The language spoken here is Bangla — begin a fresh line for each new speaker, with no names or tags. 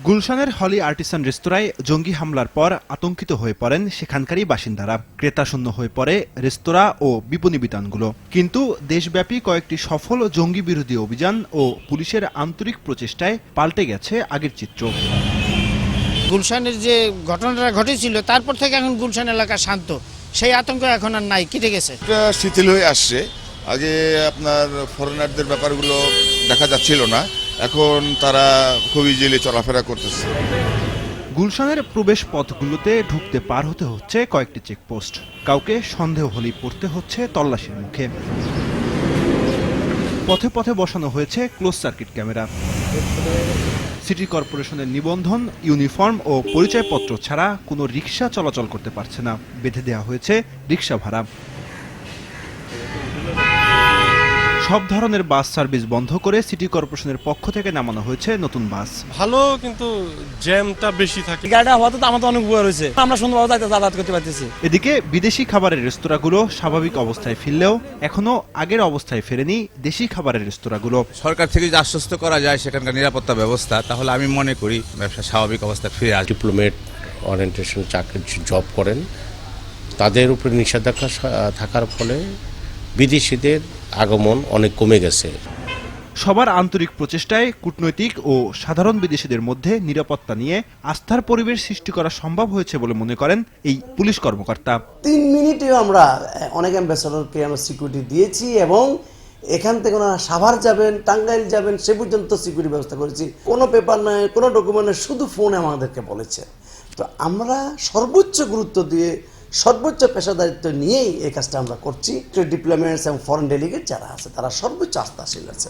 গুলশানের হলি আর্টিসান রেস্তোরাঁয় জঙ্গি হামলার পর আতঙ্কিত হয়ে পড়েন সেখানকারই বাসিন্দারা। ক্রেতাশূন্য হয়ে পড়ে রেস্তোরাঁ ও বিপণী বিতানগুলো। কিন্তু দেশব্যাপী কয়েকটি সফল জঙ্গি বিরোধী অভিযান ও পুলিশের আন্তরিক প্রচেষ্টায় পাল্টে গেছে আগের চিত্র।
গুলশানের যে ঘটনাটা ঘটেছিল তারপর থেকে এখন গুলশান এলাকা শান্ত, সেই আতঙ্ক এখন আর নাই, কেটে গেছে।
এটা শিথিল হয়ে আসছে। আগে আপনার ফরেনারদের ব্যাপারগুলো দেখা যাচ্ছিল না, এখন তারা খুব ইজিলি চলাফেরা করতেছে।
গুলশানের প্রবেশ পথগুলোতে ঢুকতে পার হতে হচ্ছে কয়েকটি চেকপোস্ট। কাউকে সন্দেহ হলেই পড়তে হচ্ছে তল্লাশির মুখে। পথে পথে বসানো হয়েছে ক্লোজ সার্কিট ক্যামেরা। সিটি কর্পোরেশনের নিবন্ধন, ইউনিফর্ম ও পরিচয়পত্র ছাড়া কোনো রিকশা চলাচল করতে পারছে না। বেঁধে দেওয়া হয়েছে রিকশা ভাড়া। সব ধরনের বাস সার্ভিস বন্ধ করে সিটি কর্পোরেশনের পক্ষ থেকে নামানো হয়েছে নতুন বাস।
ভালো, কিন্তু জ্যামটা বেশি থাকে।
গাড়িটা হওয়াতে তো আমাদের অনেক উপকার হয়েছে, আমরা সুন্দরভাবে যাতায়াত করতে পারতেছি।
এদিকে বিদেশি খাবারের রেস্তোরাঁগুলো স্বাভাবিক অবস্থায় ফিরলেও এখনো আগের অবস্থায় ফেরেনি দেশি খাবারের রেস্তোরাঁগুলো।
সরকার থেকে যদি আশ্বস্ত করা যায় সেখানকার নিরাপত্তা ব্যবস্থা, তাহলে আমি মনে করি ব্যবসা স্বাভাবিক অবস্থায় ফিরে আসবে।
ডিপ্লোমেট ওরিয়েন্টেশন চাকরি জব করেন, তাদের উপরে নিষেধাজ্ঞা থাকার ফলে বিদেশিদের আগমন অনেক কমে গেছে।
সবার আন্তরিক প্রচেষ্টায় কূটনৈতিক ও সাধারণ বিদেশিদের মধ্যে নিরাপত্তা নিয়ে আস্থার পরিবেশ সৃষ্টি করা সম্ভব হয়েছে বলে মনে করেন এই পুলিশ কর্মকর্তা।
3 মিনিটেও আমরা অনেক অ্যাম্বাসেডরকে আমরা সিকিউরিটি দিয়েছি এবং এখান থেকে ওনারা সাভার যাবেন, টাঙ্গাইল যাবেন, সে পর্যন্ত সিকিউরিটি ব্যবস্থা করেছি। কোনো পেপার নয়, কোনো ডকুমেন্ট নয়, শুধু ফোনে আমাদেরকে বলেছে। তো আমরা সর্বোচ্চ গুরুত্ব দিয়ে সর্বোচ্চ পেশাদারিত্ব নিয়েই এই কাজটা আমরা করছি। ডিপ্লোমেটস এবং ফরেন ডেলিগেট যারা আছে তারা সর্বোচ্চ আস্থাশীল আছে।